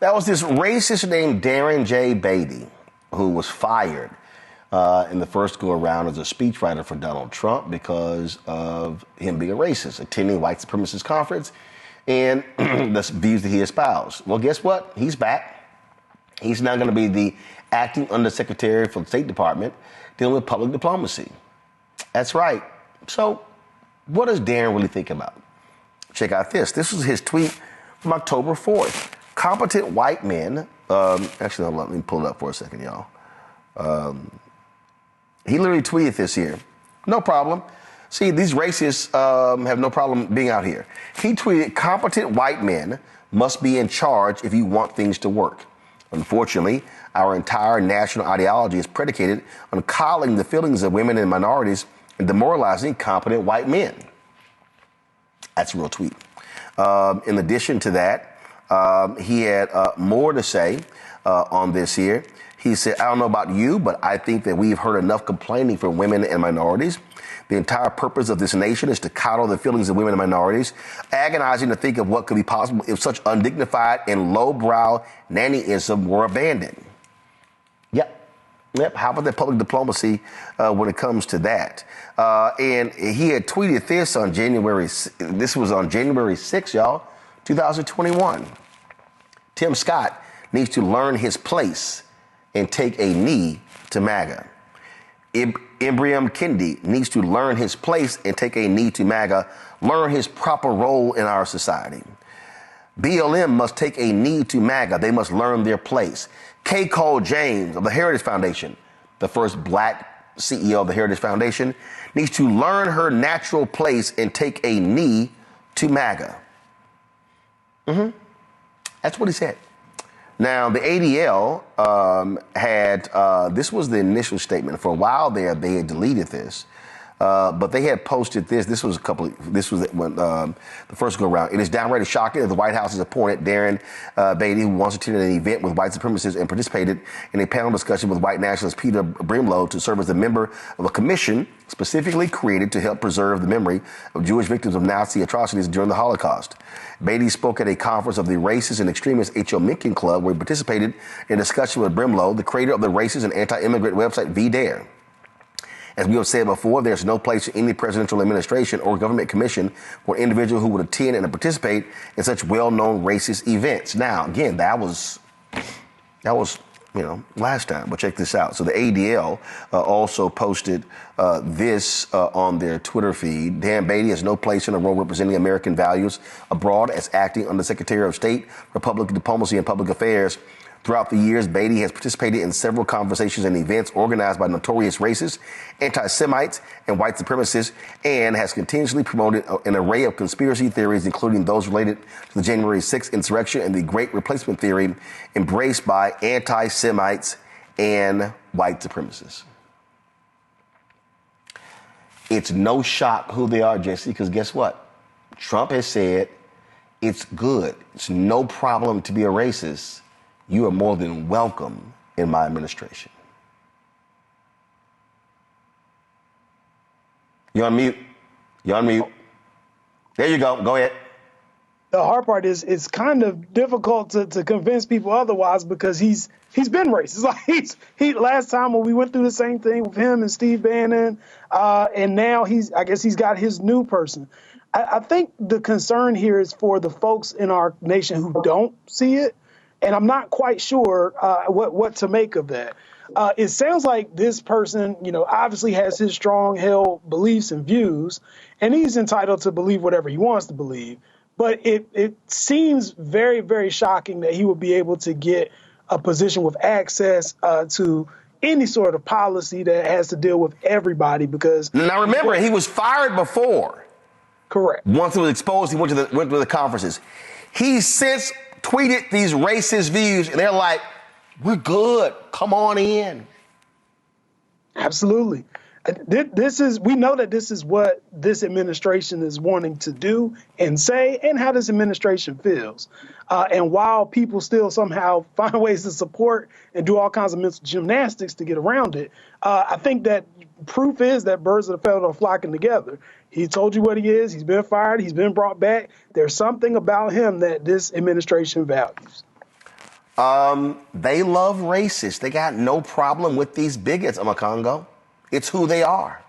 that was this racist named Darren Beattie, who was fired in the first go-around as a speechwriter for Donald Trump because of him being a racist, attending white supremacist conference, and the views that he espoused. Well, guess what? He's back. He's now going to be the acting undersecretary for the State Department dealing with public diplomacy. That's right. So what does Darren really think about? Check out this. This was his tweet from October 4th. Competent white men, actually, hold on, let me pull it up for a second, y'all. He literally tweeted this here. No problem. See, these racists have no problem being out here. He tweeted, competent white men must be in charge if you want things to work. Unfortunately, our entire national ideology is predicated on coddling the feelings of women and minorities and demoralizing competent white men. That's a real tweet. In addition to that, he had more to say on this here. He said, I don't know about you, but I think that we've heard enough complaining from women and minorities. The entire purpose of this nation is to coddle the feelings of women and minorities, agonizing to think of what could be possible if such undignified and lowbrow nannyism were abandoned. Yep. How about that public diplomacy when it comes to that? And he had tweeted this on January 6th, y'all, 2021. Tim Scott needs to learn his place and take a knee to MAGA. Ibrahim Kendi needs to learn his place and take a knee to MAGA, learn his proper role in our society. BLM must take a knee to MAGA. They must learn their place. K. Cole James of the Heritage Foundation, the first black CEO of the Heritage Foundation, needs to learn her natural place and take a knee to MAGA. That's what he said. Now, the ADL had, this was the initial statement. For a while there, they had deleted this, but they had posted this. This was when the first go around. It is downright shocking that the White House has appointed Darren Beattie, who once attended an event with white supremacists and participated in a panel discussion with white nationalist Peter Brimlow, to serve as a member of a commission specifically created to help preserve the memory of Jewish victims of Nazi atrocities during the Holocaust. Beattie spoke at a conference of the Racist and Extremist H.O. Mencken Club, where he participated in a discussion with Brimlow, the creator of the racist and anti-immigrant website VDare. As we have said before, there's no place in any presidential administration or government commission for an individual who would attend and participate in such well-known racist events. Now, again, that was last time, but check this out. So the ADL also posted this on their Twitter feed. Darren Beattie has no place in a role representing American values abroad as acting Undersecretary of State for Public Diplomacy and Public Affairs. Throughout the years, Beattie has participated in several conversations and events organized by notorious racists, anti-Semites, and white supremacists, and has continuously promoted an array of conspiracy theories, including those related to the January 6th insurrection and the Great Replacement theory embraced by anti-Semites and white supremacists. It's no shock who they are, Jesse, because guess what? Trump has said it's good. It's no problem to be a racist. You are more than welcome in my administration. You're on mute. You're on mute. There you go. Go ahead. The hard part is it's kind of difficult to convince people otherwise, because he's been racist. Like he last time when we went through the same thing with him and Steve Bannon, and now I guess he's got his new person. I think the concern here is for the folks in our nation who don't see it. And I'm not quite sure what to make of that. It sounds like this person, obviously has his strong held beliefs and views, and he's entitled to believe whatever he wants to believe. But it seems very, very shocking that he would be able to get a position with access to any sort of policy that has to deal with everybody. Because now remember, he was fired before. Correct. Once it was exposed, he went to the conferences. He's since tweeted these racist views, and they're like, we're good. Come on in. Absolutely. We know that this is what this administration is wanting to do and say, and how this administration feels. And while people still somehow find ways to support and do all kinds of mental gymnastics to get around it, I think that proof is that birds of a feather are flocking together. He told you what he is. He's been fired. He's been brought back. There's something about him that this administration values. They love racists. They got no problem with these bigots, Amakongo. It's who they are.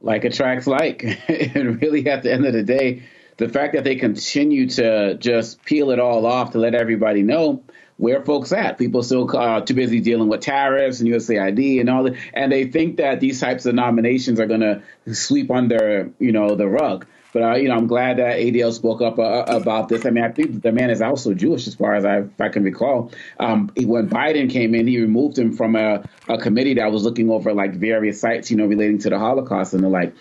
Like attracts like. And really, at the end of the day, the fact that they continue to just peel it all off to let everybody know where folks at. People still too busy dealing with tariffs and USAID and all that. And they think that these types of nominations are going to sweep under, the rug. But, I'm glad that ADL spoke up about this. I mean, I think the man is also Jewish, as far as if I can recall. When Biden came in, he removed him from a committee that was looking over like various sites, relating to the Holocaust and the like.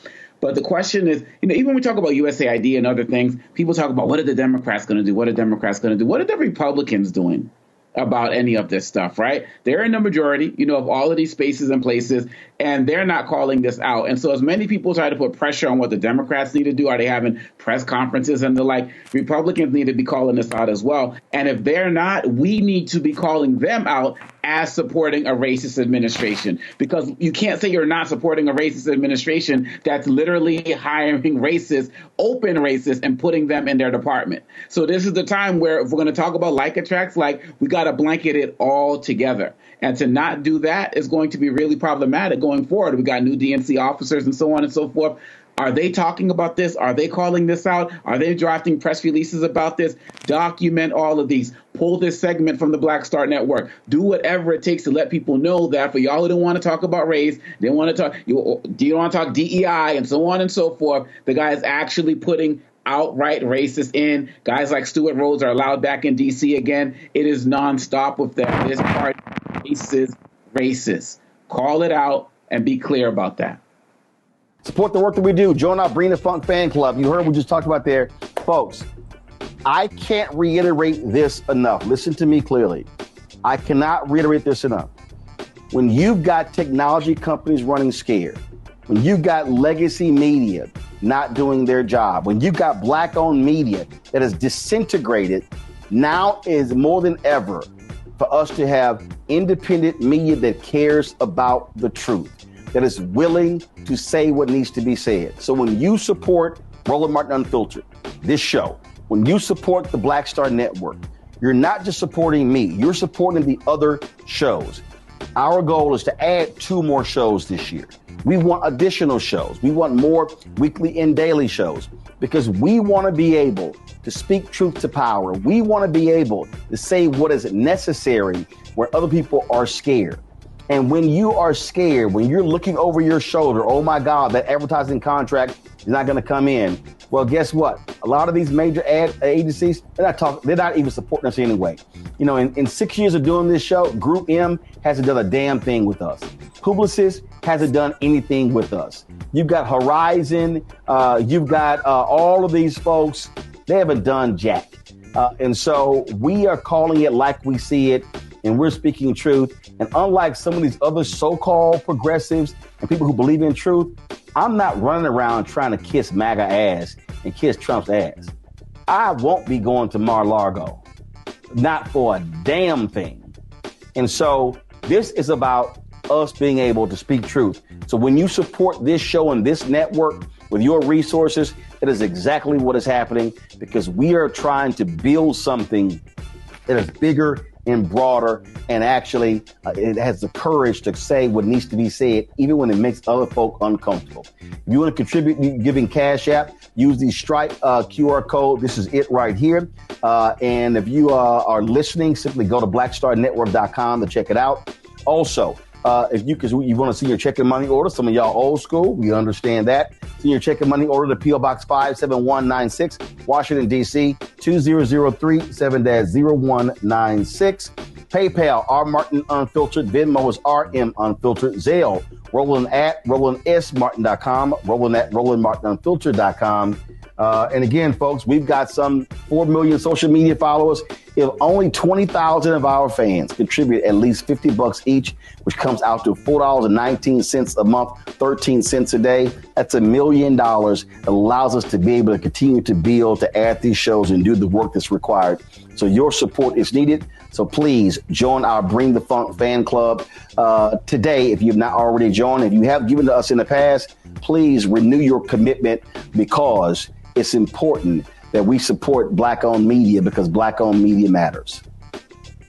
But the question is, even when we talk about USAID and other things, people talk about what are the Democrats going to do? What are Democrats going to do? What are the Republicans doing about any of this stuff, right? They're in the majority, of all of these spaces and places, and they're not calling this out. And so as many people try to put pressure on what the Democrats need to do, are they having press conferences and the like, Republicans need to be calling this out as well. And if they're not, we need to be calling them out as supporting a racist administration, because you can't say you're not supporting a racist administration that's literally hiring racists, open racists, and putting them in their department. So this is the time where if we're going to talk about like attracts like, we got to blanket it all together. And to not do that is going to be really problematic going forward. We got new DNC officers and so on and so forth. Are they talking about this? Are they calling this out? Are they drafting press releases about this? Document all of these. Pull this segment from the Black Star Network. Do whatever it takes to let people know that for y'all who don't want to talk about race, they want to talk, you don't want to talk DEI and so on and so forth. The guy is actually putting outright racist in. Guys like Stuart Rhodes are allowed back in D.C. again. It is nonstop with them. This party is racist. Call it out and be clear about that. Support the work that we do. Join our Bring the Funk fan club. You heard what we just talked about there. Folks, I can't reiterate this enough. Listen to me clearly. I cannot reiterate this enough. When you've got technology companies running scared, when you've got legacy media not doing their job, when you've got black-owned media that is disintegrated, now is more than ever for us to have independent media that cares about the truth, that is willing to say what needs to be said. So when you support Roland Martin Unfiltered, this show, when you support the Black Star Network, you're not just supporting me, you're supporting the other shows. Our goal is to add 2 more shows this year. We want additional shows. We want more weekly and daily shows because we want to be able to speak truth to power. We want to be able to say what is necessary where other people are scared. And when you are scared, when you're looking over your shoulder, oh my God, that advertising contract is not going to come in. Well, guess what? A lot of these major ad agencies, they're not even supporting us anyway. In 6 years of doing this show, Group M hasn't done a damn thing with us. Publicis hasn't done anything with us. You've got Horizon, you've got all of these folks, they haven't done jack. And so we are calling it like we see it, and we're speaking truth. And unlike some of these other so-called progressives and people who believe in truth, I'm not running around trying to kiss MAGA ass and kiss Trump's ass. I won't be going to Mar-a-Lago, not for a damn thing. And so this is about us being able to speak truth. So when you support this show and this network with your resources, that is exactly what is happening, because we are trying to build something that is bigger and broader, and actually it has the courage to say what needs to be said, even when it makes other folk uncomfortable. If you want to contribute giving Cash App, use the Stripe QR code. This is it right here. And if you are listening, simply go to blackstarnetwork.com to check it out. Also, if you want to see your checking money order, some of y'all old school, we understand that. See your checking money order to P.O. Box 57196, Washington, D.C., 2003 7-0196. PayPal, R. Martin Unfiltered. Venmo is RM Unfiltered. Zelle, Roland at RolandSMartin.com, Roland at RolandMartinUnfiltered.com. And again, folks, we've got some 4 million social media followers. If only 20,000 of our fans contribute at least $50 each, which comes out to $4.19 a month, 13 cents a day, that's $1 million. That allows us to be able to continue to build, to add these shows and do the work that's required. So your support is needed. So please join our Bring the Funk fan club today. If you've not already joined, if you have given to us in the past, please renew your commitment, because it's important that we support black-owned media, because black-owned media matters.